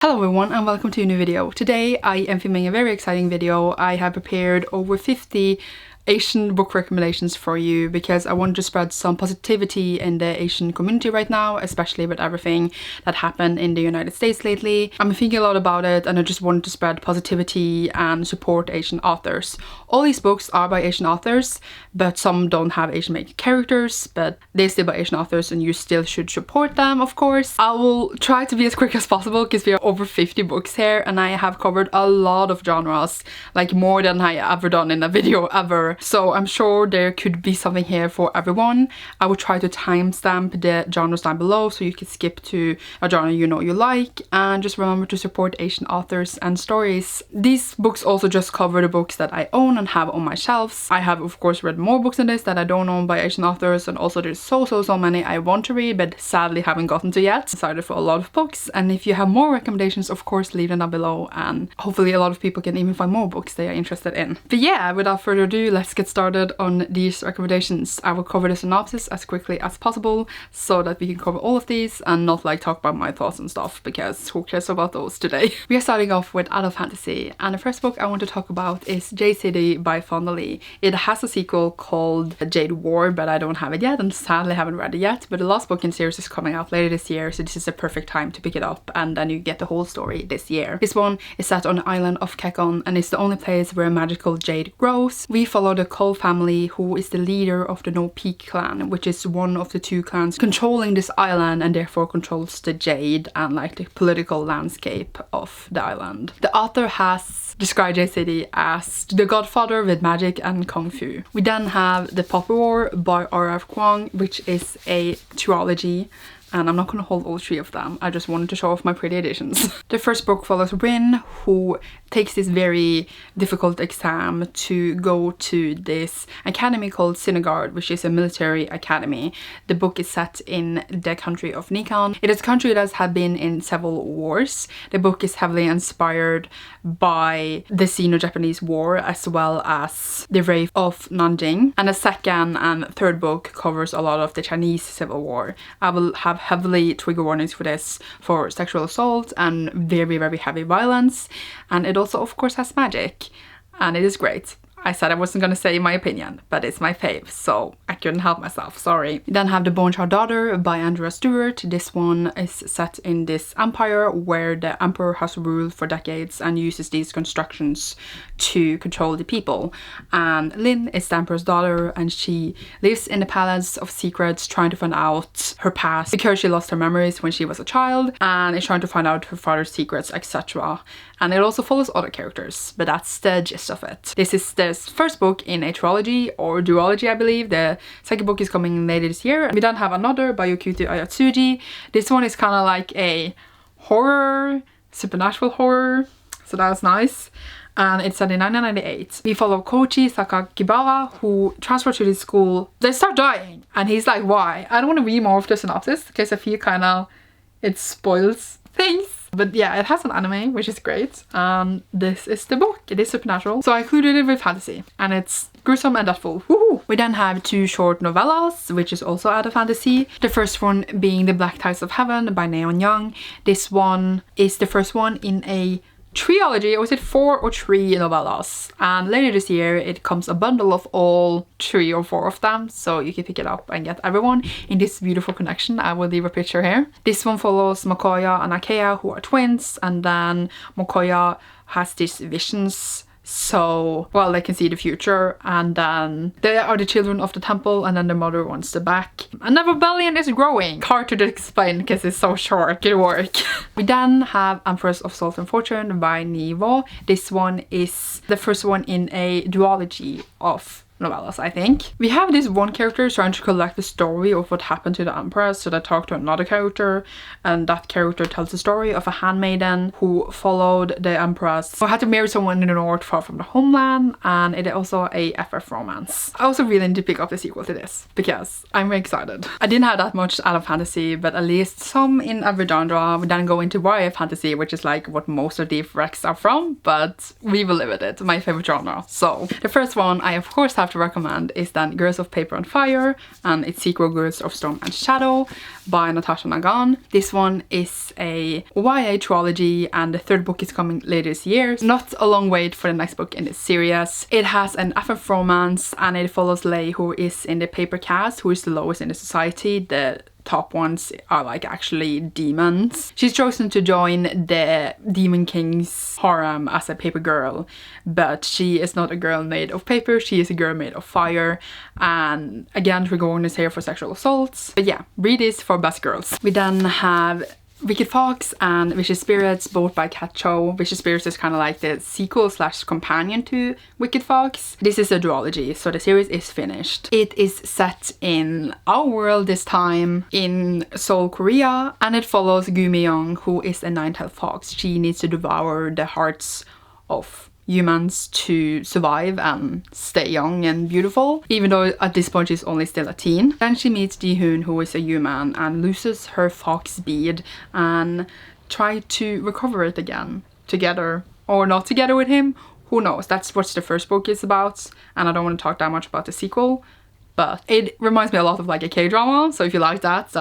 Hello everyone and welcome to a new video. Today I am filming a very exciting video. I have prepared over 50 Asian book recommendations for you because I want to spread some positivity in the Asian community right now, especially with everything that happened in the United States lately. I'm thinking a lot about it and I just want to spread positivity and support Asian authors. All these books are by Asian authors, but some don't have Asian main characters, but they're still by Asian authors and you still should support them, of course. I will try to be as quick as possible because we have over 50 books here and I have covered a lot of genres, like more than I ever done in a video ever. So I'm sure there could be something here for everyone. I will try to timestamp the genres down below so you can skip to a genre you know you like, and just remember to support Asian authors and stories. These books also just cover the books that I own and have on my shelves. I have of course read more books than this that I don't own by Asian authors, and also there's so many I want to read but sadly haven't gotten to yet. Excited for a lot of books, and if you have more recommendations, of course leave them down below and hopefully a lot of people can even find more books they are interested in. But yeah, without further ado, let's get started on these recommendations. I will cover the synopsis as quickly as possible so that we can cover all of these and not like talk about my thoughts and stuff, because who cares about those today. We are starting off with adult fantasy, and the first book I want to talk about is Jade City by Fonda Lee. It has a sequel called Jade War, but I don't have it yet and sadly haven't read it yet, but the last book in series is coming out later this year, so this is a perfect time to pick it up and then you get the whole story this year. This one is set on the island of Kekon and it's the only place where magical jade grows. We follow the Cole family, who is the leader of the No Peak clan, which is one of the two clans controlling this island and therefore controls the jade and like the political landscape of the island. The author has described Jade City as the godfather with magic and kung fu. We then have The Poppy War by R.F. Kuang, which is a trilogy, and I'm not going to hold all three of them. I just wanted to show off my pretty editions. The first book follows Rin, who takes this very difficult exam to go to this academy called Sinigard, which is a military academy. The book is set in the country of Nikon. It is a country that has been in several wars. The book is heavily inspired by the Sino-Japanese War as well as the rape of Nanjing. And the second and third book covers a lot of the Chinese Civil War. I will have heavily trigger warnings for this, for sexual assault and very heavy violence, and it also of course has magic and it is great. I said I wasn't gonna say my opinion, but it's my fave, so I couldn't help myself, sorry. We then have The Bone Shard Daughter by Andrea Stewart. This one is set in this empire where the emperor has ruled for decades and uses these constructions to control the people. And Lynn is the emperor's daughter and she lives in the palace of secrets trying to find out her past because she lost her memories when she was a child and is trying to find out her father's secrets, etc. And it also follows other characters, but that's the gist of it. This is the first book in a trilogy or duology, I believe. The second book is coming later this year. We then have another by Yukito Ayatsuji. This one is kind of like a horror, supernatural horror, so that's nice. And it's set in 1998. We follow Koichi Sakakibara, who transferred to this school. They start dying and he's like, why? I don't want to read more of the synopsis because I feel kind of it spoils things. But yeah, it has an anime, which is great, and this is the book. It is supernatural, so I included it with fantasy, and it's gruesome and deathful. Woohoo! We then have two short novellas, which is also out of fantasy. The first one being The Black Tides of Heaven by Neon Young. This one is the first one in a trilogy, or was it 4 or 3 novellas? And later this year it comes a bundle of all 3 or 4 of them, so you can pick it up and get everyone in this beautiful connection. I will leave a picture here. This one follows Mokoya and Akeya, who are twins, and then Mokoya has these visions, so well they can see the future, and then they are the children of the temple and then the mother wants them back and the rebellion is growing. Hard to explain because it's so short. Good work. We then have Empress of Salt and Fortune by Nivo. This one is the first one in a duology of novellas, I think. We have this one character trying to collect the story of what happened to the Empress, so they talk to another character and that character tells the story of a handmaiden who followed the Empress, who had to marry someone in the north far from the homeland, and it is also a FF romance. I also really need to pick up the sequel to this because I'm very excited. I didn't have that much out of fantasy, but at least some in every genre. We then go into YA fantasy, which is like what most of the recs are from, but we will live with it, my favorite genre. So the first one I of course have have to recommend is then Girls of Paper and Fire and its sequel Girls of Storm and Shadow by Natasha Nagan. This one is a YA trilogy and the third book is coming later this year. Not a long wait for the next book in this series. It has an FF romance and it follows Lei, who is in the paper caste, who is the lowest in the society. The top ones are like actually demons. She's chosen to join the Demon King's harem as a paper girl, but she is not a girl made of paper, she is a girl made of fire, and again Trigon is here for sexual assaults. But yeah, read this for best girls. We then have Wicked Fox and Vicious Spirits, both by Kat Cho. Vicious Spirits is kind of like the sequel slash companion to Wicked Fox. This is a duology, so the series is finished. It is set in our world this time, in Seoul, Korea, and it follows Gu Mi-young, who is a nine-tailed fox. She needs to devour the hearts of humans to survive and stay young and beautiful, even though at this point she's only still a teen. Then she meets Ji-hoon, who is a human, and loses her fox bead and try to recover it again together, or not together with him, who knows. That's what the first book is about, and I don't want to talk that much about the sequel, but it reminds me a lot of like a K-drama, so if you like that,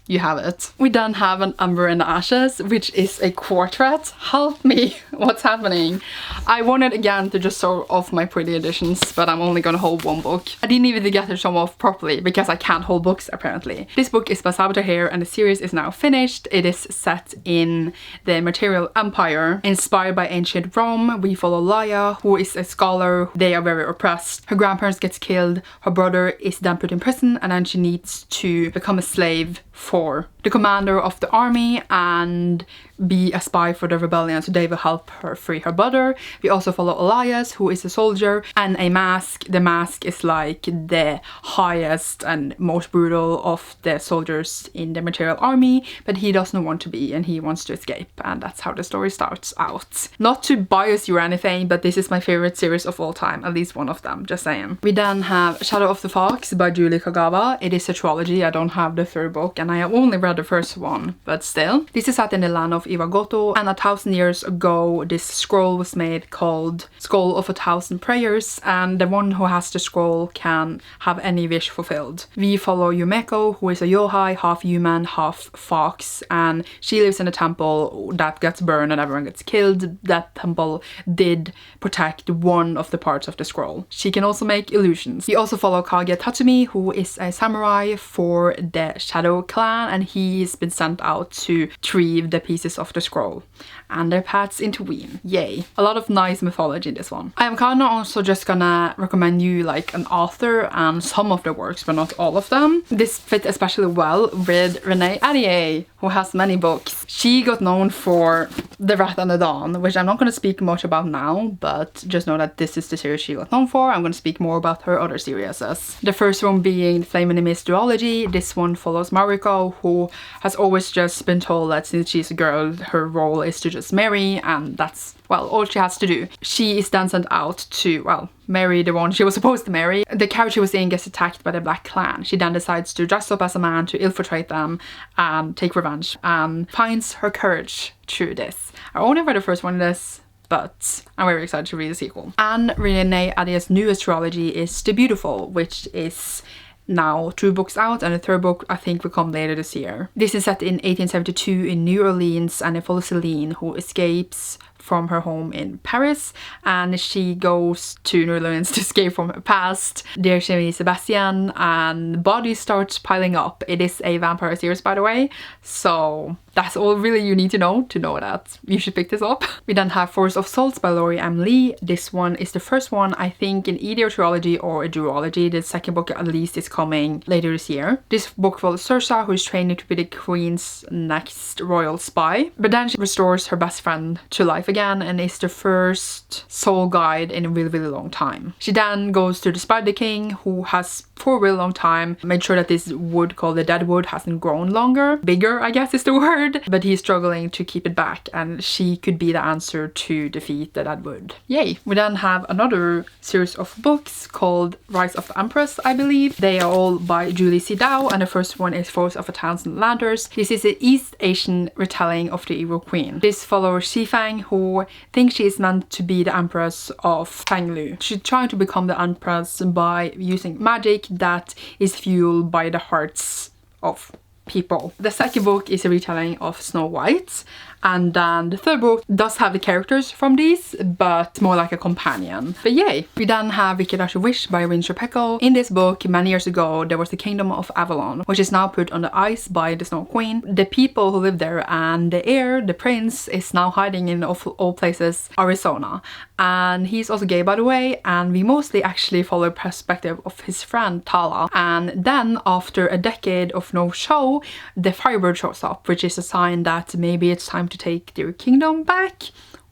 you have it. We then have an Umber in the Ashes, which is a quartet. Help me, what's happening? I wanted again to just show off my pretty editions, but I'm only gonna hold one book. I didn't even get to show off properly because I can't hold books apparently. This book is by Sabato Hare and the series is now finished. It is set in the Material Empire, inspired by ancient Rome. We follow Laia, who is a scholar. They are very oppressed. Her grandparents gets killed. Her brother is then put in prison, and then she needs to become a slave for the commander of the army and be a spy for the rebellion, so they will help her free her brother. We also follow Elias, who is a soldier, and a mask. The mask is like the highest and most brutal of the soldiers in the Material Army, but he doesn't want to be and he wants to escape, and that's how the story starts out. Not to bias you or anything, but this is my favorite series of all time, at least one of them, just saying. We then have Shadow of the Fox by Julie Kagawa. It is a trilogy. I don't have the third book and I have only read the first one, but still. This is set in the land of Iwagoto, and 1,000 years ago this scroll was made called Scroll of 1,000 Prayers, and the one who has the scroll can have any wish fulfilled. We follow Yumeko, who is a yohai, half human, half fox, and she lives in a temple that gets burned and everyone gets killed. That temple did protect one of the parts of the scroll. She can also make illusions. We also follow Kage Tatsumi, who is a samurai for the Shadow Clan, and he's been sent out to retrieve the pieces of the scroll, and their paths intervene. Yay. A lot of nice mythology in this one. I am kind of also just gonna recommend you like an author and some of the works, but not all of them. This fit especially well with Renee Ahdieh, who has many books. She got known for The Wrath and the Dawn, which I'm not going to speak much about now, but just know that this is the series she got known for. I'm going to speak more about her other series. The first one being Flame and the Mist duology. This one follows Mariko, who has always just been told that since she's a girl, her role is to just marry, and that's, well, all she has to do. She is then sent out to, well, marry the one she was supposed to marry. The carriage she was in gets attacked by the Black Clan. She then decides to dress up as a man to infiltrate them and take revenge, and finds her courage through this. I only read the first one of this, but I'm very excited to read the sequel. And Renee Ahdieh's newest trilogy is The Beautiful, which is now 2 books out, and the third book I think will come later this year. This is set in 1872 in New Orleans, and it follows Celine, who escapes from her home in Paris, and she goes to New Orleans to escape from her past. There she meets Sebastian and bodies start piling up. It is a vampire series, by the way, so that's all really you need to know that you should pick this up. We then have Forest of Souls by Laurie M. Lee. This one is the first one, I think, in either a trilogy or a duology. The second book at least is coming later this year. This book follows Saoirse, who is training to be the queen's next royal spy, but then she restores her best friend to life again and is the first soul guide in a really, really long time. She then goes to the Spider King, who has for a really long time made sure that this wood called the Deadwood hasn't grown longer. Bigger, I guess is the word, but he's struggling to keep it back, and she could be the answer to defeat the Deadwood. Yay! We then have another series of books called Rise of the Empress, I believe. They are all by Julie C. Dao, and the first one is Force of 1,000 Landers. This is an East Asian retelling of the Evil Queen. This follows Xifang, who who thinks she is meant to be the Empress of Fenglu. She's trying to become the Empress by using magic that is fueled by the hearts of people. The second book is a retelling of Snow White, and then the third book does have the characters from these, but more like a companion. But yay! We then have Wicked As You Wish by Winsor Peckle. In this book, many years ago, there was the Kingdom of Avalon, which is now put on the ice by the Snow Queen. The people who live there and the heir, the prince, is now hiding in all places Arizona. And he's also gay, by the way, and we mostly actually follow the perspective of his friend Tala. And then, after a decade of no show, the Firebird shows up, which is a sign that maybe it's time to take their kingdom back.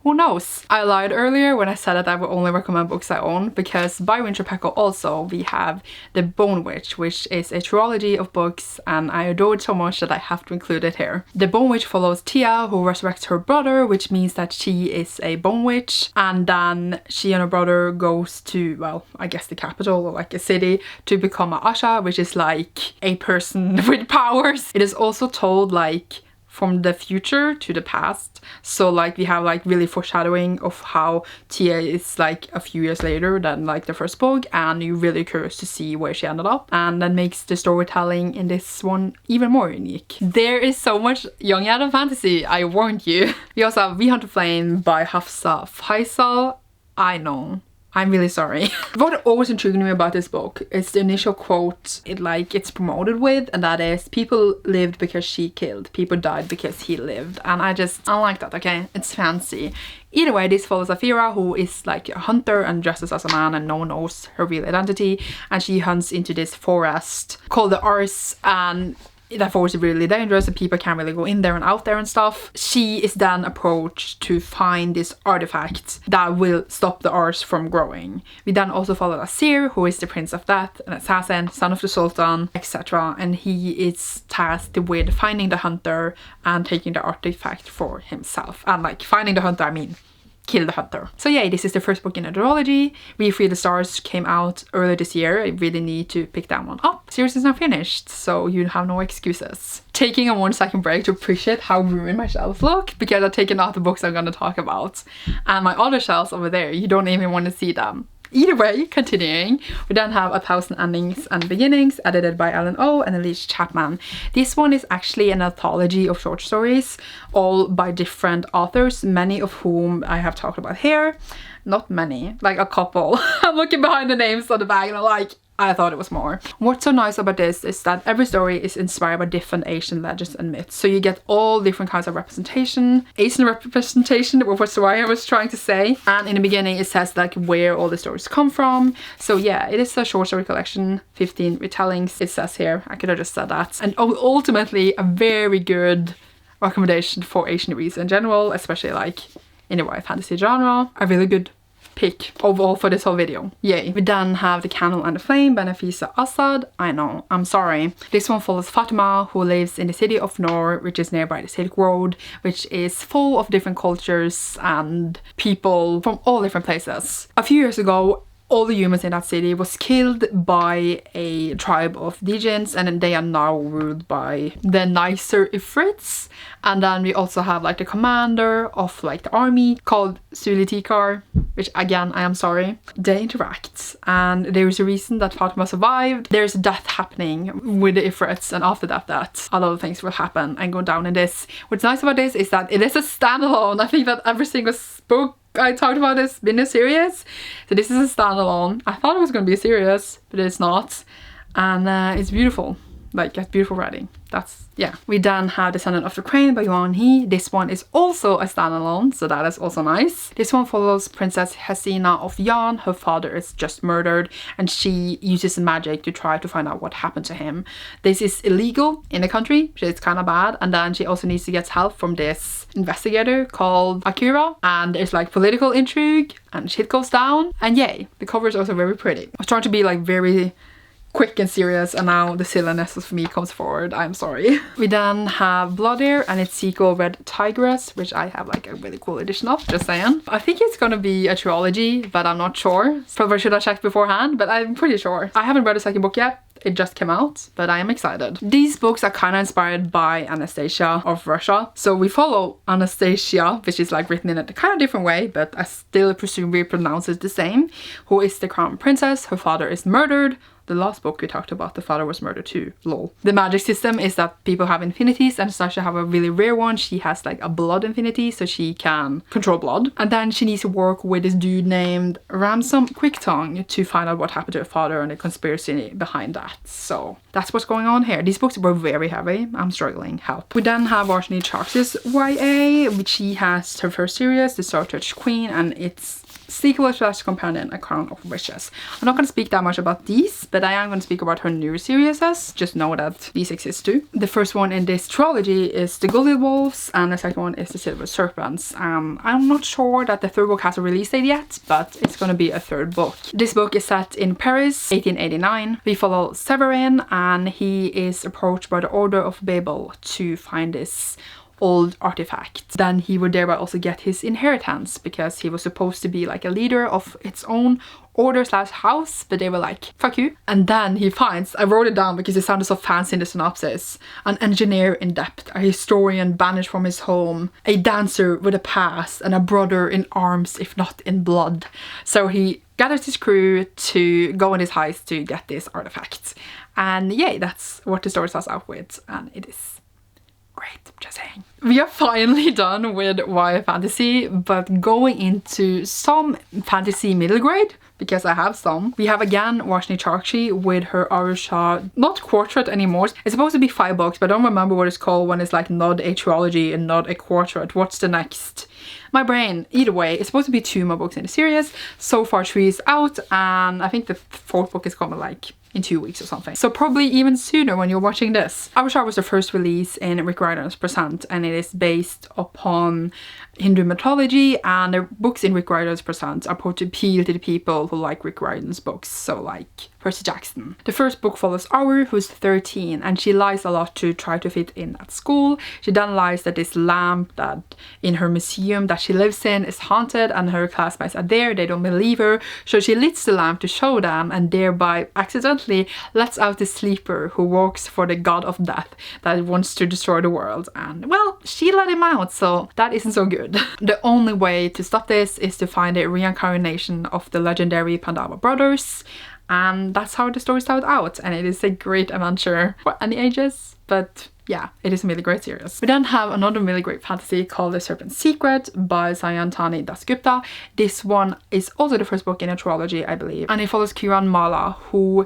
Who knows? I lied earlier when I said that I would only recommend books I own, because by Winsor Peckle also we have The Bone Witch, which is a trilogy of books, and I adore it so much that I have to include it here. The Bone Witch follows Tia, who resurrects her brother, which means that she is a bone witch, and then she and her brother goes to, well, I guess the capital, or like a city, to become a Asha, which is like a person with powers. It is also told like from the future to the past, so like we have like really foreshadowing of how Tia is like a few years later than like the first book, and you're really curious to see where she ended up, and that makes the storytelling in this one even more unique. There is so much young adult fantasy, I warned you. We also have We Hunt the Flame by Hafsa Faisal. I know, I'm really sorry. What always intrigued me about this book is the initial quote it's promoted with, and that is, people lived because she killed, people died because he lived. And I don't like that, okay? It's fancy. Either way, this follows Afira, who is like a hunter and dresses as a man, and no one knows her real identity, and she hunts into this forest called the Ars, and that forest is really dangerous and people can't really go in there and out there and stuff. She is then approached to find this artifact that will stop the Ars from growing. We then also follow Asir, who is the Prince of Death, an assassin, son of the Sultan, etc. And he is tasked with finding the hunter and taking the artifact for himself. And like finding the hunter, I mean kill the hunter. So yeah, this is the first book in a duology. We Free the Stars came out earlier this year. I really need to pick that one up. Series is now finished, so you have no excuses. Taking a 1 second break to appreciate how ruined my shelves look, because I've taken out the books I'm gonna talk about. And my other shelves over there, you don't even want to see them. Either way, continuing, we then have 1,000 Endings and Beginnings, edited by Ellen O and Elise Chapman. This one is actually an anthology of short stories, all by different authors, many of whom I have talked about here. Not many, like a couple. I'm looking behind the names on the bag and I'm like, I thought it was more. What's so nice about this is that every story is inspired by different Asian legends and myths. So you get all different kinds of representation. Asian representation was what I was trying to say. And in the beginning it says like where all the stories come from. So yeah, it is a short story collection, 15 retellings. It says here, I could have just said that. And ultimately a very good recommendation for Asian reads in general, especially like in the YA fantasy genre. A really good pick overall for this whole video. Yay. We then have The Candle and the Flame by Nafisa Assad. I know, I'm sorry. This one follows Fatima, who lives in the city of Noor, which is nearby the Silk Road, which is full of different cultures and people from all different places. A few years ago, all the humans in that city was killed by a tribe of Djinns, and they are now ruled by the nicer Ifrits. And then we also have like the commander of like the army called Sulitikar, which again, I am sorry. They interact, and there is a reason that Fatima survived. There's death happening with the Ifrits, and after that a lot of things will happen and go down in this. What's nice about this is that it is a standalone. I think that every single book I talked about this been a series, so this is a standalone. I thought it was going to be a series, but it's not, and it's beautiful. Like, it's beautiful writing. That's, yeah. We then have Descendant of the Crane by Yuan He. This one is also a standalone, so that is also nice. This one follows Princess Hesina of Yan. Her father is just murdered, and she uses magic to try to find out what happened to him. This is illegal in the country, which is kind of bad, and then she also needs to get help from this investigator called Akira, and there's like political intrigue, and shit goes down, and yay, the cover is also very pretty. I was trying to be like very quick and serious, and now the silliness of me comes forward. I'm sorry. We then have Blood Air and its sequel Red Tigress, which I have like a really cool edition of, just saying. I think it's gonna be a trilogy, but I'm not sure. Probably should have checked beforehand, but I'm pretty sure. I haven't read the second book yet. It just came out, but I am excited. These books are kind of inspired by Anastasia of Russia. So we follow Anastasia, which is like written in a kind of different way, but I still presume we pronounce it the same, who is the crown princess. Her father is murdered. The last book we talked about, the father was murdered too, lol. The magic system is that people have infinities, and Sasha have a really rare one. She has like a blood infinity, so she can control blood. And then she needs to work with this dude named Ransom Quicktongue to find out what happened to her father and the conspiracy behind that. So that's what's going on here. These books were very heavy. I'm struggling, help. We then have Varsity Charks' YA, which she has her first series, The Star Touch Queen, and it's sequel / companion, A Crown of Wishes. I'm not going to speak that much about these, but I am going to speak about her newer series. Just know that these exist too. The first one in this trilogy is The Gully Wolves, and the second one is The Silver Serpents. I'm not sure that the third book has a release date yet, but it's going to be a third book. This book is set in Paris, 1889. We follow Severin, and he is approached by the Order of Babel to find this old artifact. Then he would thereby also get his inheritance, because he was supposed to be like a leader of its own order / house, but they were like, fuck you. And then he finds, I wrote it down because it sounded so fancy in the synopsis, an engineer in debt, a historian banished from his home, a dancer with a past, and a brother in arms if not in blood. So he gathers his crew to go on his heist to get this artifact. And yeah, that's what the story starts out with, and it is great, just saying. We are finally done with YA fantasy, but going into some fantasy middle grade, because I have some. We have again Varsity Charkshi with her Arusha, not quartet anymore. It's supposed to be 5 books, but I don't remember what it's called when it's like not a trilogy and not a quartet. What's the next? My brain. Either way, it's supposed to be 2 more books in the series. So far 3 is out, and I think the 4th book is coming like in 2 weeks or something. So probably even sooner when you're watching this. Avashar was the first release in Rick Riordan's Present, and it is based upon Hindu mythology, and the books in Rick Riordan's Present are supposed to appeal to the people who like Rick Riordan's books, so like Percy Jackson. The first book follows Auru, who's 13, and she lies a lot to try to fit in at school. She then lies that this lamp that in her museum that she lives in is haunted, and her classmates are there, they don't believe her, so she lights the lamp to show them, and thereby accidentally lets out the sleeper who works for the god of death that wants to destroy the world. And well, she let him out, so that isn't so good. The only way to stop this is to find a reincarnation of the legendary Pandava brothers, and that's how the story started out, and it is a great adventure for any ages, but yeah, it is a really great series. We then have another really great fantasy called The Serpent's Secret by Sayantani Dasgupta. This one is also the first book in a trilogy, I believe, and it follows Kiran Mala, whose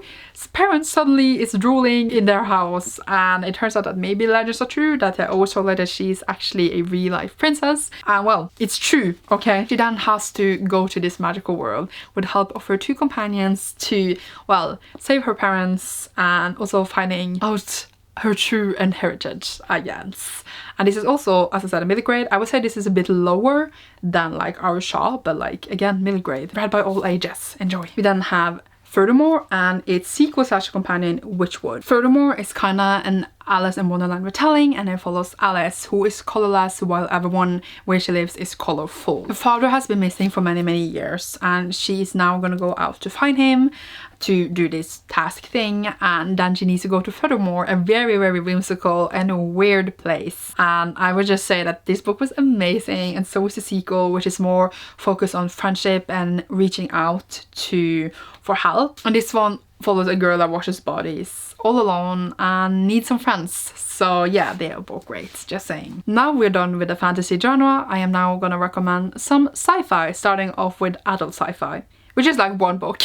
parents suddenly is drooling in their house, and it turns out that maybe legends are true, that they always told her that she's actually a real-life princess, and well, it's true, okay? She then has to go to this magical world with the help of her 2 companions to, well, save her parents and also finding out her true heritage, I guess. And this is also, as I said, a middle grade. I would say this is a bit lower than like our Shaw, but like again, middle grade, read by all ages. Enjoy. We then have Furthermore and its sequel / companion Witchwood. Furthermore is kinda an Alice in Wonderland retelling, and it follows Alice, who is colorless while everyone where she lives is colorful. Her father has been missing for many years, and she is now gonna go out to find him to do this task thing, and then she needs to go to Furthermore, a very whimsical and a weird place. And I would just say that this book was amazing, and so is the sequel, which is more focused on friendship and reaching out for help. And this one follows a girl that washes bodies all alone and needs some friends. So yeah, they are both great, just saying. Now we're done with the fantasy genre. I am now gonna recommend some sci-fi, starting off with adult sci-fi, which is like 1 book.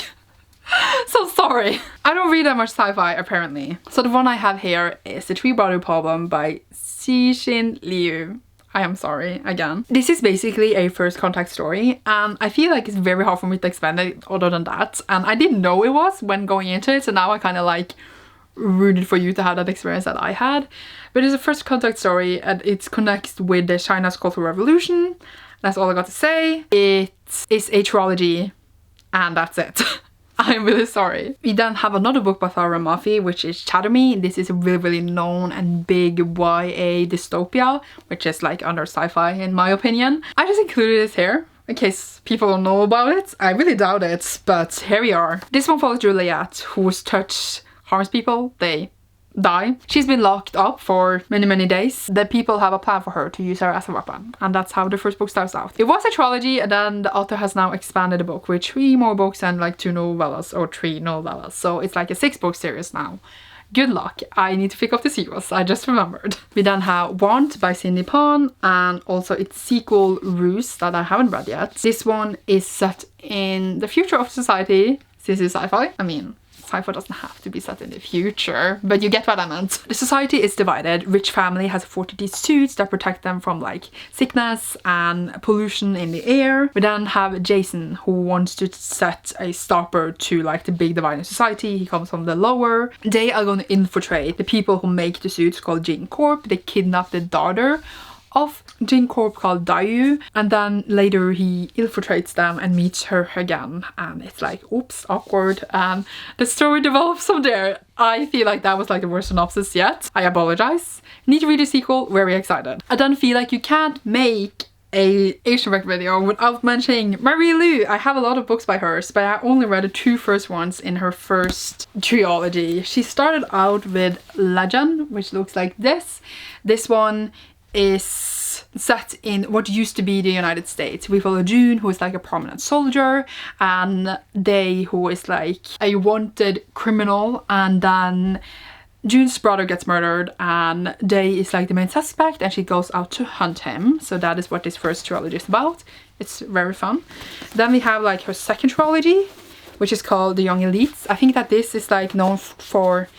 So sorry. I don't read that much sci-fi apparently. So the one I have here is The Three Brother Problem by Cixin Liu. I am sorry again. This is basically a first contact story, and I feel like it's very hard for me to explain it other than that. And I didn't know it was when going into it, so now I kind of like rooted for you to have that experience that I had. But it's a first contact story, and it connects with the China's Cultural Revolution. That's all I got to say. It is a trilogy, and that's it. I'm really sorry. We then have another book by Tara Mafi, which is Shadow Me. This is a really known and big YA dystopia, which is like under sci-fi in my opinion. I just included this here in case people don't know about it. I really doubt it, but here we are. This one follows Juliet, whose touch harms people. They die. She's been locked up for many days. The people have a plan for her to use her as a weapon, and that's how the first book starts out. It was a trilogy, and then the author has now expanded the book with 3 more books and like 2 novellas or 3 novellas, so it's like a 6-book series now. Good luck. I need to pick up the sequels, I just remembered. We then have Want by Cindy Pon, and also its sequel Ruse that I haven't read yet. This one is set in the future of society. This is sci-fi. I mean, sci-fi doesn't have to be set in the future, but you get what I meant. The society is divided. Rich family has 40 suits that protect them from like sickness and pollution in the air. We then have Jason, who wants to set a stopper to like the big divide in society. He comes from the lower. They are going to infiltrate the people who make the suits called Jean Corp. They kidnap the daughter of Jean Corp called Dayu, and then later he infiltrates them and meets her again, and it's like, oops, awkward, and the story develops from there. I feel like that was like the worst synopsis yet. I apologize. Need to read the sequel, very excited. I don't feel like you can't make a Asian rec video without mentioning Marie Lu. I have a lot of books by hers, but I only read the 2 first ones in her first trilogy. She started out with Legend, which looks like this. This one is set in what used to be the United States. We follow June, who is like a prominent soldier, and Day, who is like a wanted criminal, and then June's brother gets murdered and Day is like the main suspect, and she goes out to hunt him. So that is what this first trilogy is about. It's very fun. Then we have like her second trilogy, which is called The Young Elites. I think that this is like known for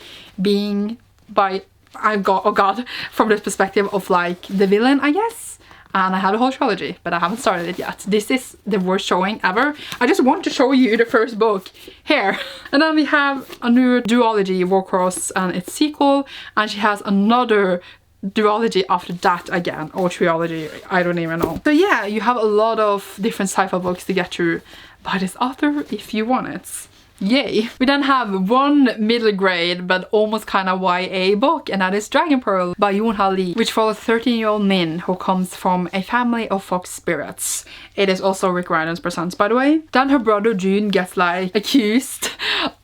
being by oh god, from the perspective of like the villain, I guess. And I have the whole trilogy, but I haven't started it yet. This is the worst showing ever. I just want to show you the first book here. And then we have a new duology, Warcross, and its sequel, and she has another duology after that again, or trilogy, I don't even know. So yeah, you have a lot of different sci-fi books to get through by this author if you want it. Yay! We then have one middle grade but almost kind of YA book, and that is Dragon Pearl by Yoon-Ha Lee, which follows 13-year-old Min, who comes from a family of fox spirits. It is also Rick Riordan's Presents, by the way. Then her brother June gets like accused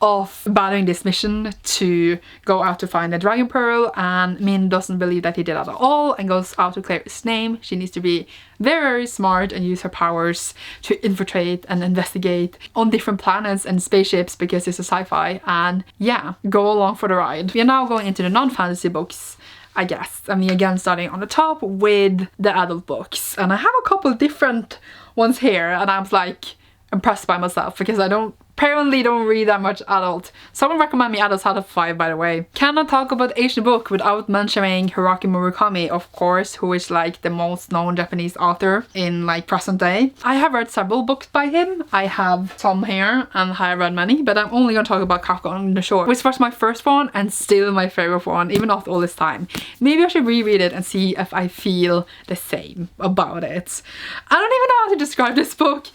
of abandoning this mission to go out to find the Dragon Pearl, and Min doesn't believe that he did that at all and goes out to clear his name. She needs to be very smart and use her powers to infiltrate and investigate on different planets and spaceships, because it's a sci-fi, and yeah, go along for the ride. We are now going into the non-fantasy books, I guess, and we again starting on the top with the adult books, and I have a couple different ones here, and I'm like impressed by myself because I apparently don't read that much adult. Someone recommend me adults out of 5, by the way. Cannot talk about Asian book without mentioning Haruki Murakami, of course, who is like the most known Japanese author in like present day. I have read several books by him. I have some here and I have read many, but I'm only gonna talk about Kafka on the Shore, which was my first one and still my favorite one, even after all this time. Maybe I should reread it and see if I feel the same about it. I don't even know how to describe this book.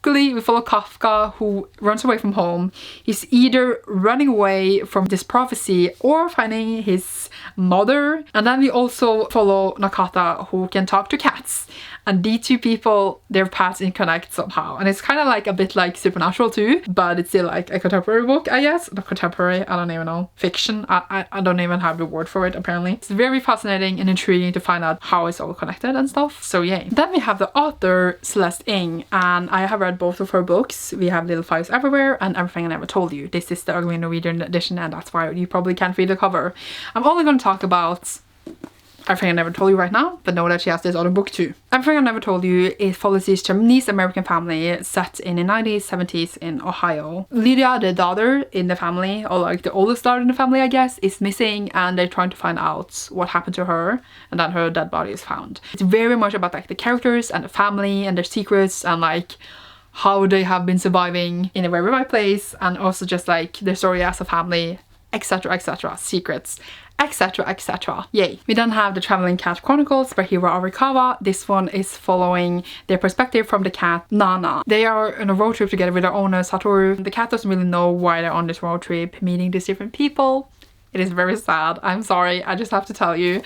We follow Kafka, who runs away from home. He's either running away from this prophecy or finding his mother. And then we also follow Nakata, who can talk to cats. And these 2 people, their paths connect somehow. And it's kind of like a bit like Supernatural too, but it's still like a contemporary book, I guess. Not contemporary, I don't even know. Fiction, I don't even have the word for it, apparently. It's very fascinating and intriguing to find out how it's all connected and stuff, so yay. Then we have the author Celeste Ng, and I have read both of her books. We have Little Fires Everywhere and Everything I Never Told You. This is the ugly Norwegian edition, and that's why you probably can't read the cover. I'm only going to talk about Everything I Never Told You right now, but know that she has this other book too. Everything I Never Told You, it follows this Japanese American family set in the 90s, 70s in Ohio. Lydia, the daughter in the family, or like the oldest daughter in the family, I guess, is missing, and they're trying to find out what happened to her, and then her dead body is found. It's very much about like the characters and the family and their secrets and like how they have been surviving in a very right place, and also just like their story as a family, etc, etc, secrets, etc, etc. Yay. We then have the Traveling Cat Chronicles by Hiro Arikawa. This one is following their perspective from the cat Nana. They are on a road trip together with their owner Satoru. The cat doesn't really know why they're on this road trip, meeting these different people. It is very sad. I'm sorry, I just have to tell you.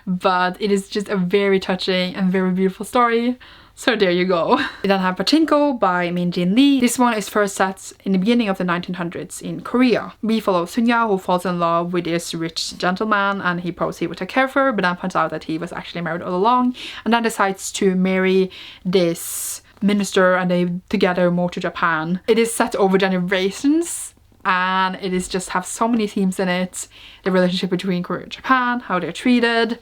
But it is just a very touching and very beautiful story. So there you go. We then have Pachinko by Min-Jin Lee. This one is first set in the beginning of the 1900s in Korea. We follow Sunya, who falls in love with this rich gentleman, and he proposed he would take care of her, but then finds out that he was actually married all along, and then decides to marry this minister, and they together move to Japan. It is set over generations, and it is just have so many themes in it. The relationship between Korea and Japan, how they're treated,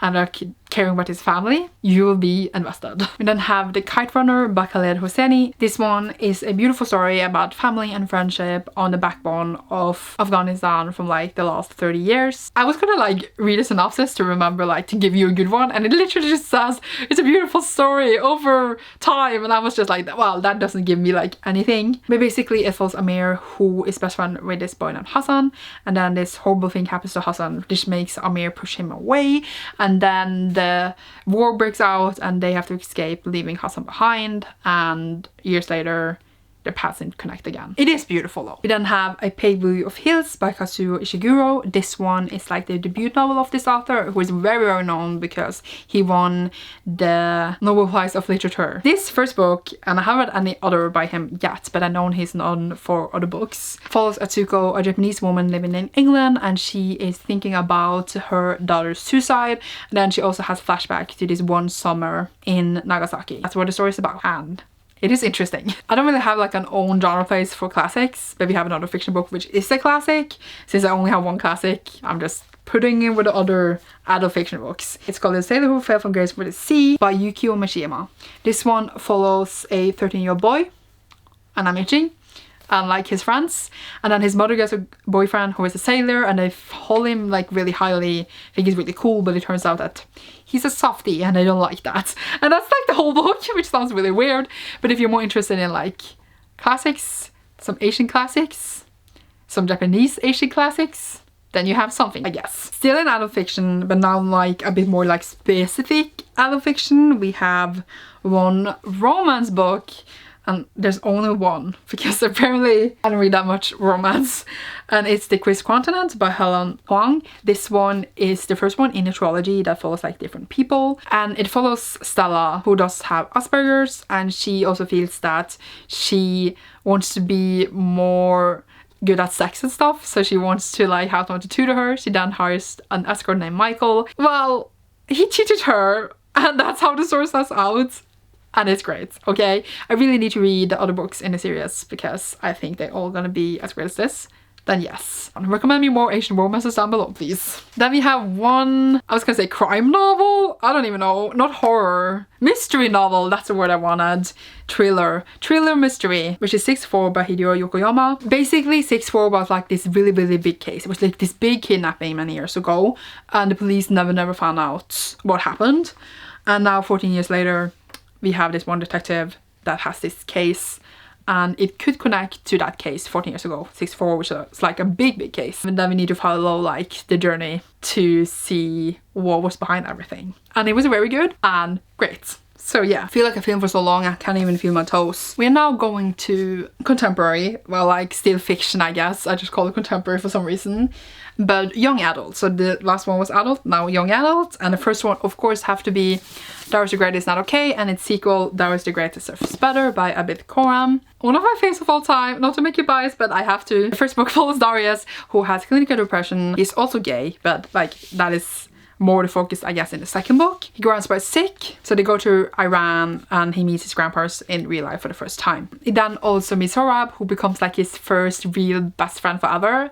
and are caring about his family. You will be invested. We then have The Kite Runner by Khaled Hosseini. This one is a beautiful story about family and friendship on the backbone of Afghanistan from like the last 30 years. I was gonna like read a synopsis to remember like to give you a good one, and it literally just says it's a beautiful story over time, and I was just like, well, that doesn't give me like anything. But basically it follows Amir, who is best friend with this boy named Hassan, and then this horrible thing happens to Hassan which makes Amir push him away, and then the war breaks out and they have to escape, leaving Hassan behind, and years later their paths connect again. It is beautiful though. We then have A Paved Blue of Hills by Kazuo Ishiguro. This one is like the debut novel of this author, who is very well known because he won the Nobel Prize of Literature. This first book, and I haven't read any other by him yet, but I know he's known for other books, follows Atsuko, a Japanese woman living in England, and she is thinking about her daughter's suicide, and then she also has flashback to this one summer in Nagasaki. That's what the story is about, and it is interesting. I don't really have like an own genre place for classics, but we have another fiction book which is a classic. Since I only have one classic, I'm just putting in with the other adult fiction books. It's called The Sailor Who Fell from Grace with the Sea by Yukio Mishima. This one follows a 13-year-old boy, and I'm itching, and like his friends, and then his mother gets a boyfriend who is a sailor, and they hold him like really highly, think he's really cool, but it turns out that he's a softie and they don't like that. And that's like the whole book, which sounds really weird. But if you're more interested in like classics, some Asian classics, some Japanese Asian classics, then you have something, I guess. Still in adult fiction, but now like a bit more like specific adult fiction, we have one romance book. And there's only one, because apparently I don't read that much romance, and it's The Quiz Continent by Helen Huang. This one is the first one in a trilogy that follows like different people, and it follows Stella, who does have Asperger's, and she also feels that she wants to be more good at sex and stuff, so she wants to like have someone to tutor her. She then hires an escort named Michael. Well, he cheated her, and that's how the story starts out. And it's great, okay? I really need to read the other books in the series because I think they're all gonna be as great as this. Then yes. Recommend me more Asian romances down below, please. Then we have one, I was gonna say crime novel? I don't even know. Not horror. Mystery novel, that's the word I wanted. Thriller. Thriller mystery, which is 6-4 by Hideo Yokoyama. Basically, 6-4 was like this really big case. It was like this big kidnapping many years ago, and the police never found out what happened. And now 14 years later, we have this one detective that has this case, and it could connect to that case 14 years ago, 6-4, which is like a big case. And then we need to follow like the journey to see what was behind everything. And it was very good and great. So yeah, I feel like I filmed for so long I can't even feel my toes. We are now going to contemporary, well like still fiction I guess, I just call it contemporary for some reason, but young adult. So the last one was adult, now young adult, and the first one of course have to be Darius the Great Is Not Okay, and its sequel Darius the Great Deserves Better by Abid Khorram. One of my favorites of all time, not to make you biased, but I have to. The first book follows Darius, who has clinical depression. He's also gay, but like that is more the focus I guess in the second book. He grows up sick, so they go to Iran and he meets his grandparents in real life for the first time. He then also meets Horab, who becomes like his first real best friend forever,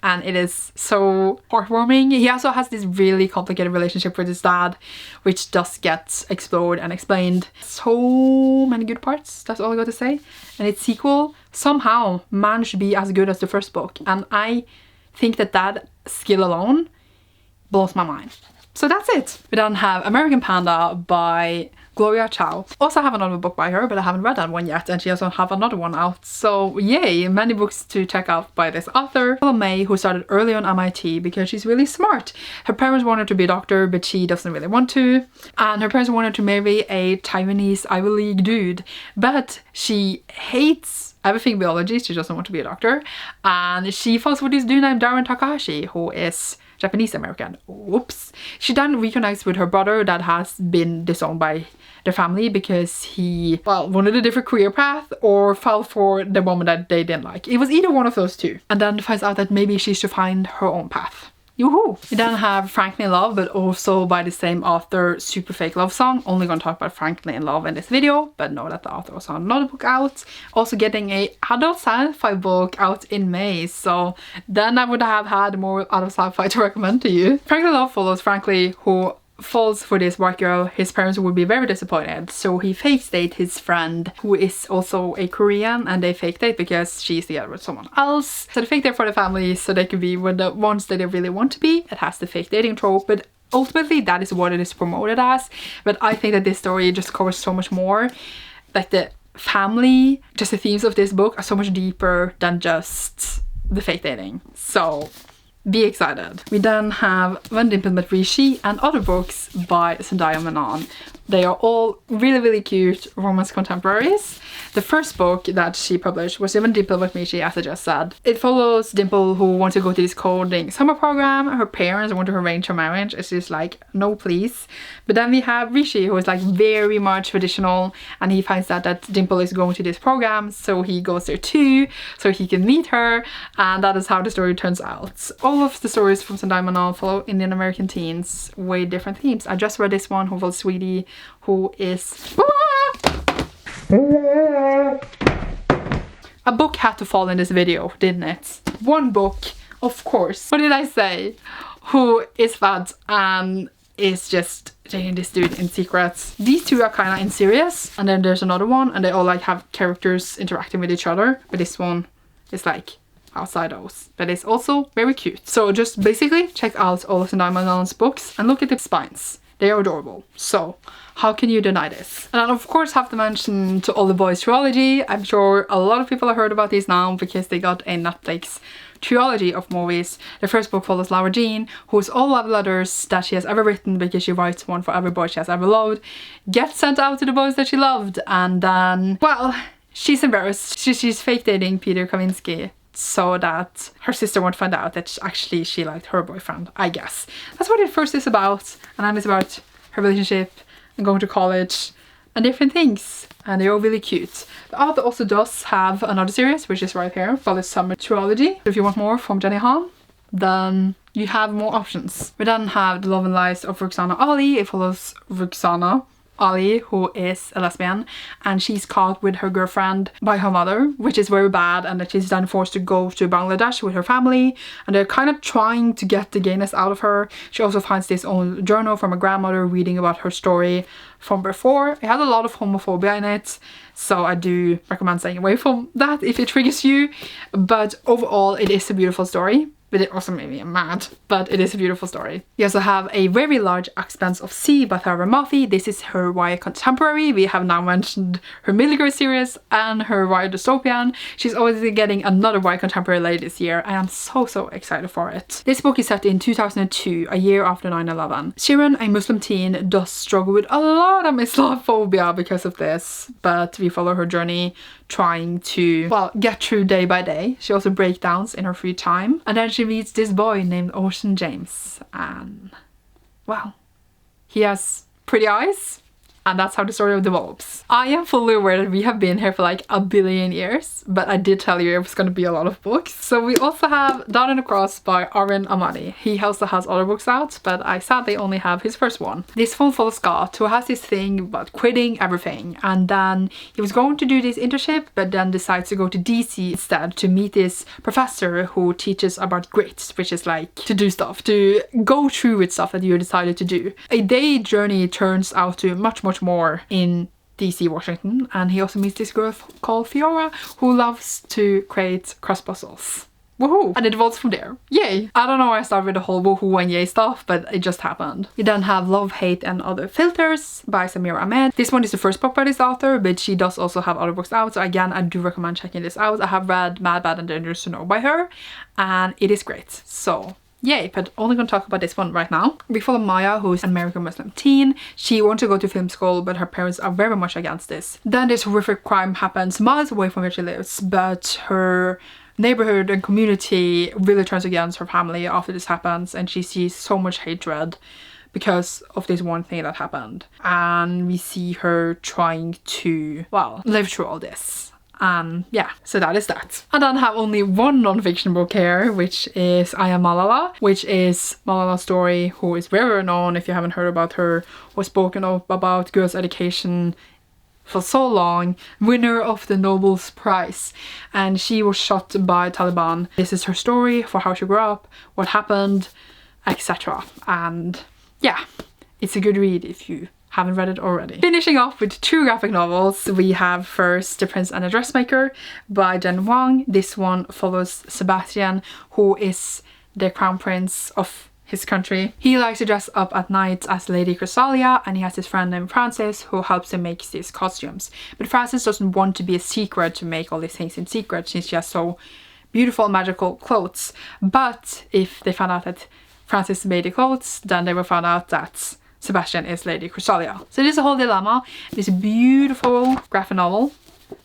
and it is so heartwarming. He also has this really complicated relationship with his dad, which does get explored and explained. So many good parts, that's all I got to say. And its sequel somehow managed to be as good as the first book, and I think that skill alone blows my mind. So that's it. We then have American Panda by Gloria Chow. Also have another book by her, but I haven't read that one yet, and she also have another one out. So yay, many books to check out by this author. May, who started early on MIT because she's really smart. Her parents want her to be a doctor, but she doesn't really want to. And her parents want her to marry a Taiwanese Ivy League dude, but she hates everything biology. She doesn't want to be a doctor. And she falls for this dude named Darren Takahashi, who is Japanese American. Whoops. She then reunites with her brother that has been disowned by their family because he, well, wanted a different career path or fell for the woman that they didn't like. It was either one of those two. And then finds out that maybe she should find her own path. Yoo-hoo! We then have Frankly in Love, but also by the same author, Super Fake Love Song. Only gonna talk about Frankly in Love in this video, but know that the author also had another book out. Also getting a adult sci-fi book out in May, so then I would have had more adult sci-fi to recommend to you. Frankly in Love follows Frankly, who falls for this white girl. His parents would be very disappointed, so he fake dates his friend, who is also a Korean, and they fake date because she's together with someone else. So they fake date for the family so they can be with the ones that they really want to be. It has the fake dating trope, but ultimately that is what it is promoted as. But I think that this story just covers so much more. Like the family, just the themes of this book are so much deeper than just the fake dating. So be excited. We then have When Dimple Met Rishi and other books by Zendaya Menon. They are all really cute romance contemporaries. The first book that she published was When Dimple Met Rishi, as I just said. It follows Dimple, who wants to go to this coding summer program. Her parents want to arrange her marriage. It's just like, no please. But then we have Rishi, who is like very much traditional, and he finds out that Dimple is going to this program, so he goes there too, so he can meet her, and that is how the story turns out. All of the stories from Zendaya Menon follow Indian American teens with different themes. I just read this one, who follows Sweetie, who is... A book had to fall in this video, didn't it? One book, of course. What did I say? Who is fat and is just dating this dude in secret. These two are kind of in serious, and then there's another one, and they all like have characters interacting with each other, but this one is like outside those, but it's also very cute. So just basically check out all of Zendaya Menon's books and look at the spines. They are adorable. So how can you deny this? And I of course have to mention To All the Boys trilogy. I'm sure a lot of people have heard about these now because they got a Netflix trilogy of movies. The first book follows Laura Jean, whose all love letters that she has ever written, because she writes one for every boy she has ever loved, get sent out to the boys that she loved, and then, well, she's embarrassed. She's fake dating Peter Kavinsky so that her sister won't find out that actually she liked her boyfriend, I guess. That's what it first is about, and then it's about her relationship and going to college and different things, and they're all really cute. The author also does have another series, which is right here, called the Summer Trilogy. If you want more from Jenny Han, then you have more options. We then have The Love and Lies of Roxana Ali. It follows Roxana Ali, who is a lesbian, and she's caught with her girlfriend by her mother, which is very bad, and that she's then forced to go to Bangladesh with her family, and they're kind of trying to get the gayness out of her. She also finds this old journal from her grandmother reading about her story from before. It has a lot of homophobia in it, so I do recommend staying away from that if it triggers you, but overall it is a beautiful story. But it also made me mad, but it is a beautiful story. We also have A Very Large Expanse of Sea by Tara Mafi. This is her YA contemporary. We have now mentioned her middle grade series and her YA dystopian. She's always getting another YA contemporary later this year, and I'm so excited for it. This book is set in 2002, a year after 9/11. Shirin, a Muslim teen, does struggle with a lot of Islamophobia because of this, but we follow her journey trying to, well, get through day by day. She also breaks down in her free time, and then she meets this boy named Ocean James, and well, he has pretty eyes, and that's how the story develops. I am fully aware that we have been here for like a billion years, but I did tell you it was going to be a lot of books. So we also have Down and Across by Arvind Amani. He also has other books out, but I sadly only have his first one. This one follows Scott, who has this thing about quitting everything, and then he was going to do this internship, but then decides to go to DC instead to meet this professor who teaches about grit, which is like to do stuff, to go through with stuff that you decided to do. A day journey turns out to much more in DC, Washington, and he also meets this girl called Fiora, who loves to create cross puzzles. Woohoo! And it evolves from there. Yay! I don't know why I started with the whole woohoo and yay stuff, but it just happened. We then have Love, Hate and Other Filters by Samira Ahmed. This one is the first book by this author, but she does also have other books out, so again, I do recommend checking this out. I have read Mad, Bad and Dangerous to Know by her, and it is great. So yay, but only gonna talk about this one right now. We follow Maya, who is an American Muslim teen. She wants to go to film school, but her parents are very much against this. Then this horrific crime happens miles away from where she lives, but her neighborhood and community really turns against her family after this happens, and she sees so much hatred because of this one thing that happened. And we see her trying to, well, live through all this. Yeah, so that is that. I then have only one non-fiction book here, which is I Am Malala, which is Malala Story, who is very well known. If you haven't heard about her, was spoken of about girls' education for so long, winner of the Nobel's Prize, and she was shot by Taliban. This is her story for how she grew up, what happened, etc. And yeah, it's a good read if you haven't read it already. Finishing off with two graphic novels, we have first The Prince and the Dressmaker by Jen Wang. This one follows Sebastian, who is the crown prince of his country. He likes to dress up at night as Lady Chrysalia, and he has his friend named Francis who helps him make these costumes. But Francis doesn't want to be a secret to make all these things in secret since she has so beautiful magical clothes. But if they found out that Francis made the clothes, then they will find out that Sebastian is Lady Chrysalia. So there's a whole dilemma. It's a beautiful graphic novel,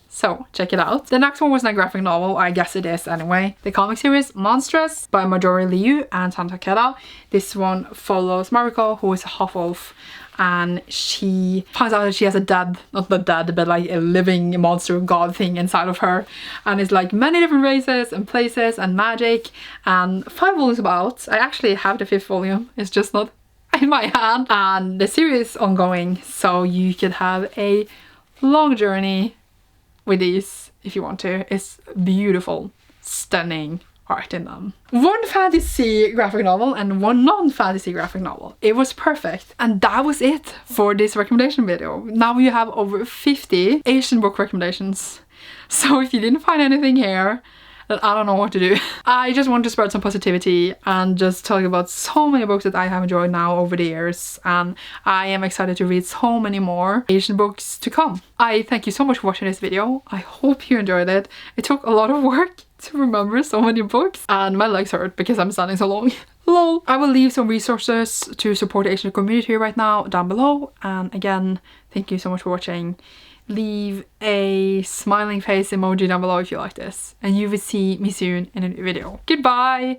so check it out. The next one was not a graphic novel, I guess it is anyway. The comic series Monstrous by Marjorie Liu and Santa Takeda. This one follows Mariko, who is a half-elf, and she finds out that she has a dead, not the dead, but like a living monster god thing inside of her. And it's like many different races and places and magic, and 5 volumes about. I actually have the 5th volume, it's just not in my hand. And the series is ongoing, so you could have a long journey with these if you want to. It's beautiful, stunning art in them. One fantasy graphic novel and one non-fantasy graphic novel. It was perfect. And that was it for this recommendation video. Now you have over 50 Asian book recommendations. So if you didn't find anything here, then I don't know what to do. I just want to spread some positivity and just tell you about so many books that I have enjoyed now over the years, and I am excited to read so many more Asian books to come. I thank you so much for watching this video. I hope you enjoyed it. It took a lot of work to remember so many books, and my legs hurt because I'm standing so long. Lol. I will leave some resources to support the Asian community right now down below, and again, thank you so much for watching. Leave a smiling face emoji down below if you like this, and you will see me soon in a new video. Goodbye!